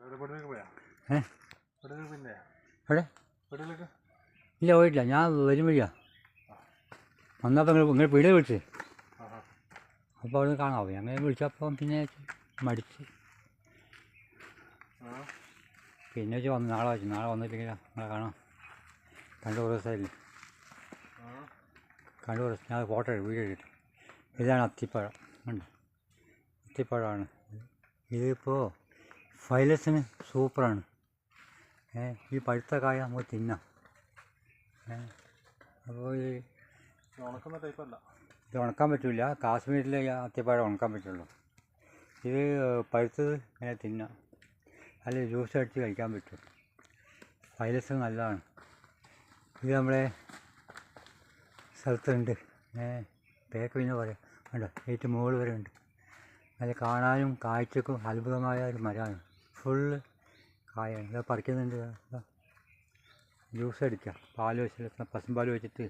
ഏ എവിടെ ഇല്ല പോയിട്ടില്ല. ഞാൻ വരും വഴിയാ വന്നപ്പോൾ നിങ്ങൾ വീട് വിളിച്ച് അപ്പോൾ അവിടെ കാണാമോ ഞങ്ങൾ വിളിച്ചപ്പം പിന്നെ മടിച്ച് പിന്നെ വെച്ച് വന്നു. നാളെ വെച്ചു നാളെ വന്നിട്ടില്ല നിങ്ങളെ കാണാം. കണ്ടു കുറേ ദിവസമായില്ലേ കണ്ടു കുറേ ഞാൻ ഫോട്ടോ വീഡിയോ എടുത്തു. ഇതാണ് അത്തിപ്പഴം ഉണ്ട്. അത്തിപ്പഴമാണ് ഇതിപ്പോൾ ഫൈലസിന് സൂപ്പറാണ്. ഈ പഴുത്ത കായ നമുക്ക് തിന്നാം. അപ്പോൾ ഇത് ഉണക്കുന്ന ടൈപ്പല്ല. ഇത് ഉണക്കാൻ പറ്റില്ല. കാശ്മീരിലെ അത്തിപ്പഴം ഉണക്കാൻ പറ്റുള്ളൂ. ഇത് പഴുത്തത് ഇങ്ങനെ തിന്നാം. അല്ലെങ്കിൽ ജ്യൂസ് അടിച്ച് കഴിക്കാൻ പറ്റും. ഫൈലസ് നല്ലതാണ്. ഇത് നമ്മുടെ സ്ഥലത്തുണ്ട്. പേക്ക് പിന്നെ പറയാം വേണ്ട ഏറ്റവും മുകളിൽ വരെ ഉണ്ട്. അത് കാണാനും കാഴ്ചക്കും അത്ഭുതമായ ഒരു മരമാണ്. ഫുള്ള് കായാണ്. ഇത് പറിക്കുന്നുണ്ട്. ജ്യൂസ് അടിക്കാം. പാൽ വെച്ചിട്ട് പശുമ്പാൽ വെച്ചിട്ട്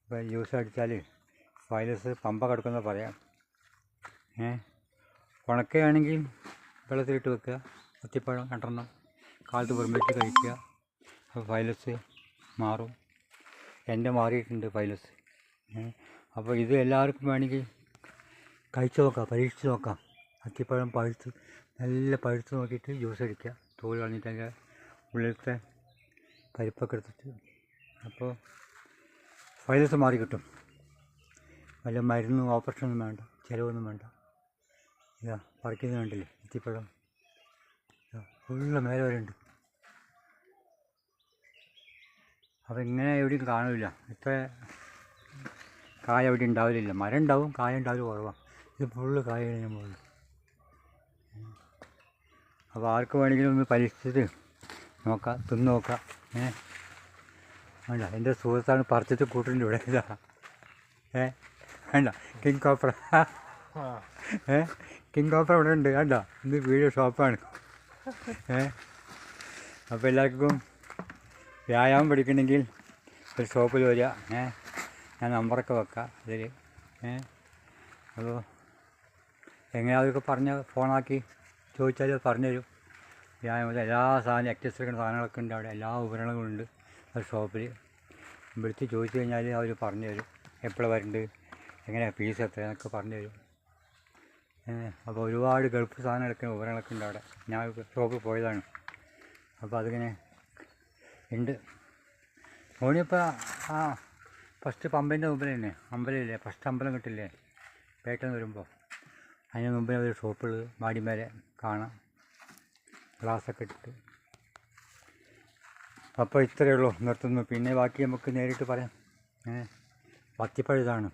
ഇപ്പോൾ ജ്യൂസ് അടിച്ചാൽ ഫൈലസ് പമ്പ കിടക്കുന്ന പറയാം. ഉണക്കുകയാണെങ്കിൽ വെള്ളത്തിലിട്ട് വെക്കുക. അത്തിപ്പഴം 2 കാലത്ത് പുറമേറ്റ് കഴിക്കുക. അപ്പോൾ ഫൈലസ് മാറും. എൻ്റെ മാറിയിട്ടുണ്ട് ഫൈലസ്. അപ്പോൾ ഇത് എല്ലാവർക്കും വേണമെങ്കിൽ കഴിച്ച് നോക്കാം, പരീക്ഷിച്ച് നോക്കാം. അത്തിപ്പഴം പഴുത്ത് നല്ല പഴുത്ത് നോക്കിയിട്ട് ജ്യൂസ് അടിക്കുക. തോല് കളഞ്ഞിട്ട് അതിൻ്റെ ഉള്ളിലത്തെ പരിപ്പൊക്കെ എടുത്തിട്ട് അപ്പോൾ ഫൈലസ് മാറി കിട്ടും. വല്ല മരുന്നും ഓപ്പറേഷനൊന്നും വേണ്ട, ചിലവൊന്നും വേണ്ട. ഇതാ പറിക്കുന്നത് കണ്ടില്ലേ അത്തിപ്പഴം ഫുള്ള് മേലെ വരെ ഉണ്ട്. അപ്പോൾ ഇങ്ങനെ എവിടെയും കാണില്ല. ഇത്ര കായ എവിടെ ഉണ്ടാവില്ല. മരം ഉണ്ടാവും, കായ ഉണ്ടാവില്ല കുറവാണ്. ഇത് ഫുള്ള് കായാണ് ഞാൻ പോകുന്നത്. അപ്പോൾ ആർക്ക് വേണമെങ്കിലും ഒന്ന് പരീക്ഷിച്ചിട്ട് നോക്കാം, തിന്ന് നോക്കാം. വേണ്ട എൻ്റെ സുഹൃത്താണ് പറിച്ചിട്ട് കൂട്ടിൻ്റെ ഇവിടെ. ഇതാ വേണ്ട കിങ് കോപ്പർ. കിങ് കോപ്പർ ഇവിടെ ഉണ്ട്. വേണ്ട ഇത് വീഡിയോ ഷോപ്പാണ്. അപ്പോൾ എല്ലാവർക്കും വ്യായാമം പഠിക്കണമെങ്കിൽ ഒരു ഷോപ്പിൽ വരിക. ഞാൻ നമ്പറൊക്കെ വെക്കാം ഇതിൽ. അപ്പോൾ എങ്ങനെ അതൊക്കെ പറഞ്ഞ് ഫോണാക്കി ചോദിച്ചാൽ പറഞ്ഞു തരും. വ്യായാമത്തിൽ എല്ലാ സാധനം എക്സസൈസ് എടുക്കുന്ന സാധനങ്ങളൊക്കെ ഉണ്ട് അവിടെ. എല്ലാ ഉപകരണങ്ങളും ഉണ്ട് ഒരു ഷോപ്പിൽ. വിളിച്ച് ചോദിച്ചു കഴിഞ്ഞാൽ അവർ പറഞ്ഞു തരും. എപ്പോഴാണ് വരേണ്ടത്, എങ്ങനെയാണ് ഫീസ് എത്ര എന്നൊക്കെ പറഞ്ഞു തരും. അപ്പോൾ ഒരുപാട് ഗൾഫ് സാധനം എടുക്കുന്ന ഉപകരണങ്ങളൊക്കെ ഉണ്ട് അവിടെ. ഞാൻ ഷോപ്പിൽ പോയതാണ്. അപ്പോൾ അതിങ്ങനെ ഉണ്ട്. ഓണിപ്പോൾ ഫസ്റ്റ് പമ്പിൻ്റെ മുമ്പിൽ തന്നെ അമ്പലമില്ലേ, ഫസ്റ്റ് അമ്പലം കിട്ടില്ലേ പേട്ടെന്ന് വരുമ്പോൾ, അതിന് മുമ്പിൽ ഒരു ഷോപ്പുകൾ മാടിമേലെ കാണാം. ഗ്ലാസ്സൊക്കെ ഇട്ടിട്ട്. അപ്പോൾ ഇത്രയേ ഉള്ളൂ, നിർത്തുന്നു. പിന്നെ ബാക്കി നമുക്ക് നേരിട്ട് പറയാം. അത്തിപ്പഴം ഇതാണ്.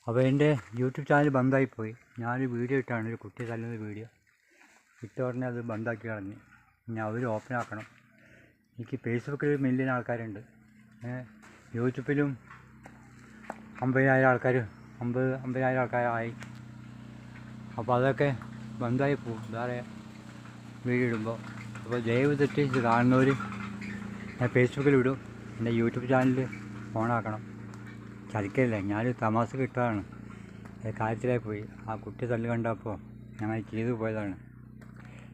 അപ്പോൾ എൻ്റെ യൂട്യൂബ് ചാനൽ ബന്ധായിപ്പോയി. ഞാനൊരു വീഡിയോ ഇട്ടാണ്, ഒരു കുട്ടി തല്ലുന്ന വീഡിയോ ഇട്ട് പറഞ്ഞാൽ അത് ബന്ധാക്കി കളഞ്ഞ്. ഇനി അവർ ഓപ്പൺ ആക്കണം. എനിക്ക് ഫേസ്ബുക്കിൽ 1 മില്യൺ ആൾക്കാരുണ്ട്. യൂട്യൂബിലും 50,000 ആൾക്കാർ 50,000 ആൾക്കാരായി. അപ്പോൾ അതൊക്കെ ബന്ധായി പോവും വേറെ വീഡിയോ ഇടുമ്പോൾ. അപ്പോൾ ദയവ് തെറ്റ് ഇത് കാണുന്നവർ ഞാൻ ഫേസ്ബുക്കിൽ വിടും. എൻ്റെ യൂട്യൂബ് ചാനൽ ഓണാക്കണം. ചതിക്കല്ലേ, ഞാനൊരു തമാശ ഇട്ടതാണ്. കാര്യത്തിലായി പോയി. ആ കുട്ടി തല്ല് കണ്ടപ്പോൾ ഞാൻ ചെയ്തു പോയതാണ്.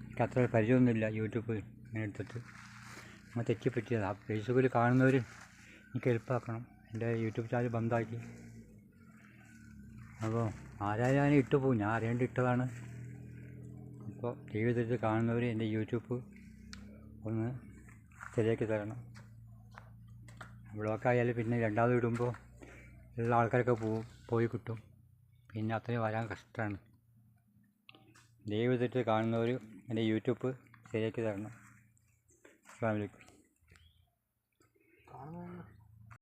എനിക്ക് അത്ര പരിചയമൊന്നുമില്ല യൂട്യൂബ് ഇങ്ങനെ എടുത്തിട്ട്. നമ്മൾ തെറ്റിപ്പറ്റിയത്. ആ ഫേസ്ബുക്കിൽ കാണുന്നവർ എനിക്ക് എളുപ്പമാക്കണം. എൻ്റെ യൂട്യൂബ് ചാനൽ ബന്ധാക്കി. അപ്പോൾ ആരായാലും ഇട്ട് പോകും. ഞാൻ അറിയാണ്ട് ഇട്ടതാണ്. അപ്പോൾ ജീവിതത്തിൽ കാണുന്നവർ എൻ്റെ യൂട്യൂബ് ഒന്ന് ശരിയാക്കി തരണം. ബ്ലോക്കായാലും പിന്നെ രണ്ടാമത് ഇടുമ്പോൾ ഉള്ള ആൾക്കാരൊക്കെ പോയി കിട്ടും. പിന്നെ അത്രയും വരാൻ കഷ്ടമാണ്. ജീവിതത്തിൽ കാണുന്നവർ എൻ്റെ യൂട്യൂബ് ശരിയാക്കി തരണം. അസ്സലാമു അലൈക്കും.